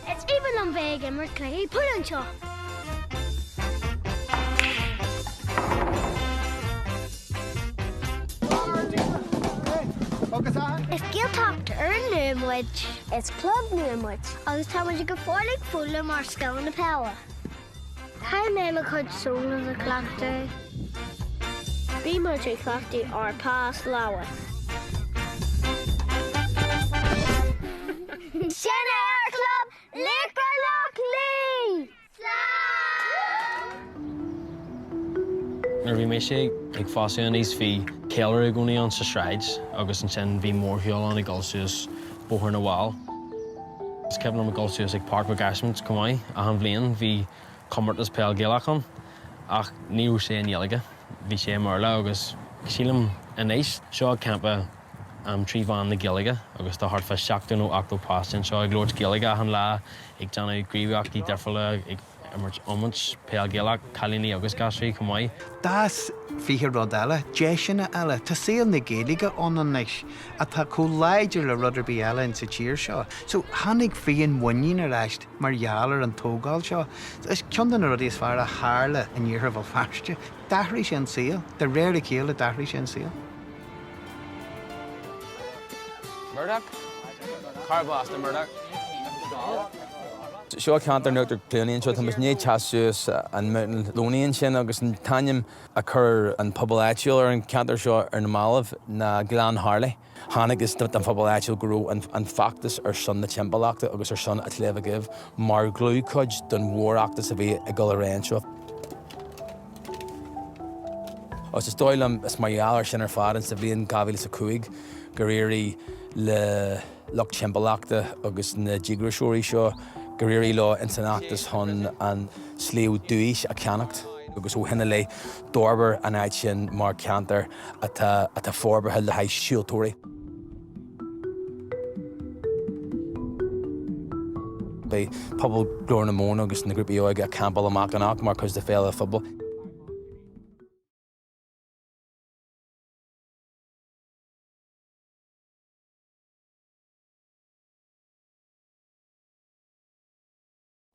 It's even on big and Clay. Put on top. It's Giltalk to earn Newmwich. It's Club Newmwich. All this time you can afford like Fulham or skill in the power. Hi, Mama could soul of the clock day. Be much a clock day or pass lower. Shannon Club, Liquor Lockley! Bhí mé sé ag fásaí níos bhí céalra gúnaí an sa sráid, agus an sin bhí mór heol an ag gulsúas bóthar na bháil. Is ceapan am gulsúas ag Park Bagashment cumáid a an bhliain bhí commartas peal géalach an, ach níú sé an dhéalaige. Bhí sé marla agus sílam inéis seo campa trí bhain na Gillige, agus tá hartfa 7 ó 8 pastin seo ag Lord Gillige an lá ag deanna gríomhacht í dearfala ag omant peal géalach chalíní agus gasí cumáid. Das fiche rod eile, déisina eile, tá síl na Gaeilge an níos, a tá cóláidir le rudidir bí eile in sa tír seo. So hanig fion muín ar eist mar gheallar an tógáil seo. Is ceann na rudí is fear a hála in dheartha bhil feiste. Dahraí sin síl, de réir a céal a dahraí sin síl. Murdoch? Car Boston, Murdoch. Seo cantar nuachtar Clooney seo Thomas ní teasús an Mountain Lóníon sin agus an taim a chur an pobl áitiúil ar an cantar seo ar na Malamh na Glan Harley. Hánig is an pobl áitiúil gurú an factus ar son na timpachta agus ar son a tléamh agah mar glúcoid don mhórachtas a bhí ag gul réin seo. Os is dóilm is margheallar sin ar fad an sa bhíon gabhíle sa cuaig gur éirí le loch timpachta agus na jigrasúirí seo gur éirí lá in san achtas hon an slíú dúis a ceannacht agus ó hinna le dorbar an áid sin mar cantar atá forbartha le haid siúltóirí. Bei pobl glór na móna agus na grúpaí óige a campbell amach annach mar cos de féile football.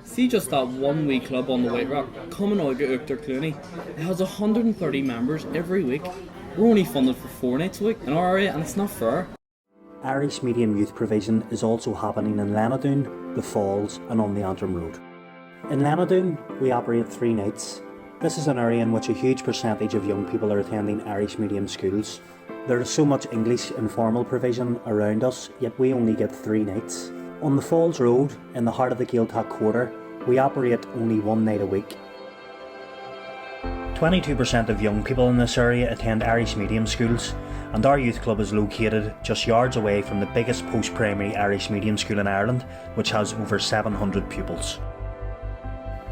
See just that one wee club on the White Rock, Cumanóga Uachtar Clooney. It has 130 members every week. We're only funded for 4 nights a week in our area and it's not fair. Irish Medium Youth Provision is also happening in Lenadoon, The Falls and on the Antrim Road. In Lenadoon, we operate 3 nights. This is an area in which a huge percentage of young people are attending Irish medium schools. There is so much English informal provision around us, yet we only get 3 nights. On the Falls Road, in the heart of the Gaeltacht Quarter, we operate only 1 night a week. 22% of young people in this area attend Irish medium schools, and our youth club is located just yards away from the biggest post-primary Irish medium school in Ireland, which has over 700 pupils.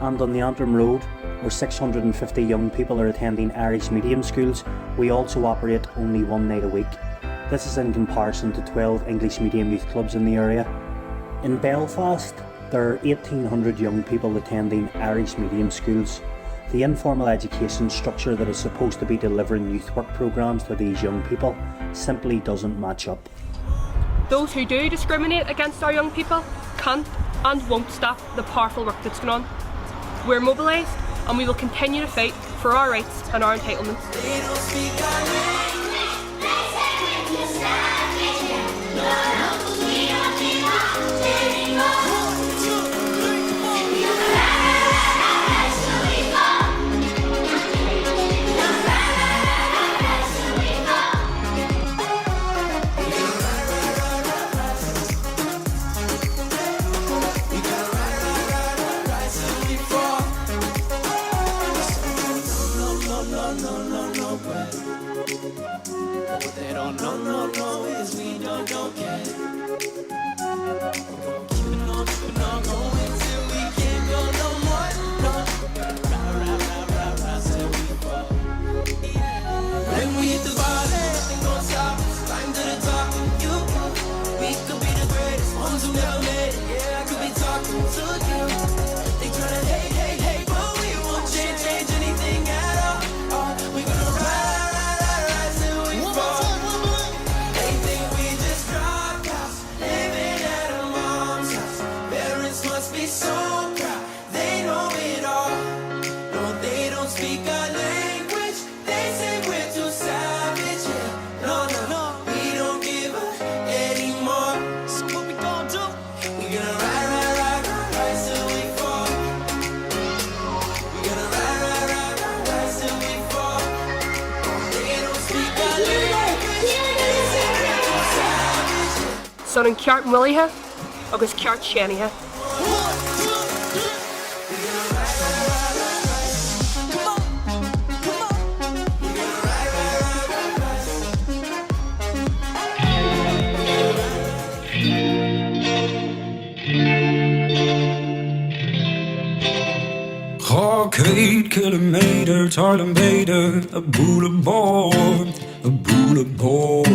And on the Antrim Road, where 650 young people are attending Irish medium schools, we also operate only 1 night a week. This is in comparison to 12 English medium youth clubs in the area. In Belfast, there are 1,800 young people attending Irish medium schools. The informal education structure that is supposed to be delivering youth work programmes to these young people simply doesn't match up. Those who do discriminate against our young people can't and won't stop the powerful work that's going on. We're mobilised and we will continue to fight for our rights and our entitlements. Son an ceart muilithe agus ceart seanithe. Arcade kilometer, Tartan Bader, a boulevard, a boulevard.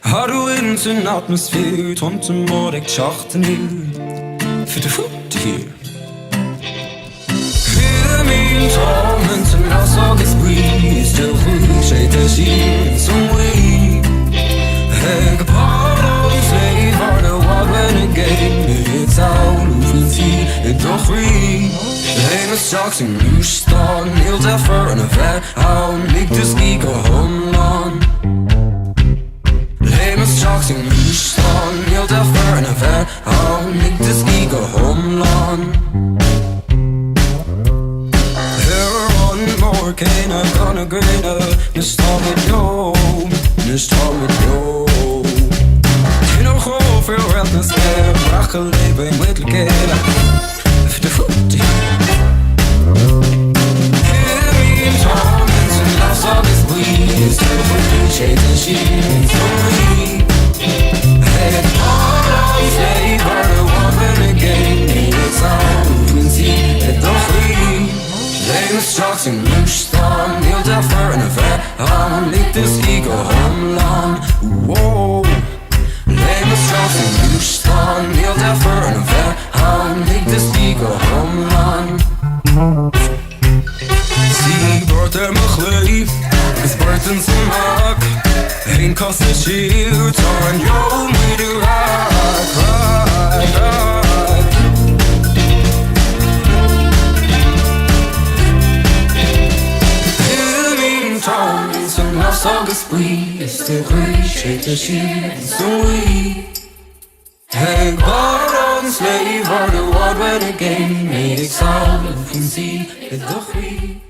Har du inte en atmosfär, tomten var dig tjachten hier, för det skjuter här. Hela min torment som jag såg i sprit, still skjuter sig till sin som vi. Hög paradise, slave are the wild renegade, it's all over tea, it's all free. Hela saks en ny stad, helt derfor en affär, how make this geek a home run. Lame as chalks in Houston, helt efter en affär, how make this geek a home run. a greater. Just talk with you. Just talk with you. You know how for your health and stare. Brache leven met elkaar. Even de voet. Hear me in torments and loss of this bleed. Still with shades and sheets. So we had all of slave for the woman again. It's all we can see. Het toch niet. Leven straks in luchtstand. Heel daarvoor en ver. Aan ligt de ego omland. Wow. Leven straks in luchtstand. Heel daarvoor en ver. Aan ligt de ego omland. Zie wordt er mijn gleef. Het wordt een smaak. Geen kosten shield. On jou moet je raak. Torments and loss of the spleen. It's still great, shake the sheet, so we Take part on slave or the world when again. Make it sound, you can see it, the free.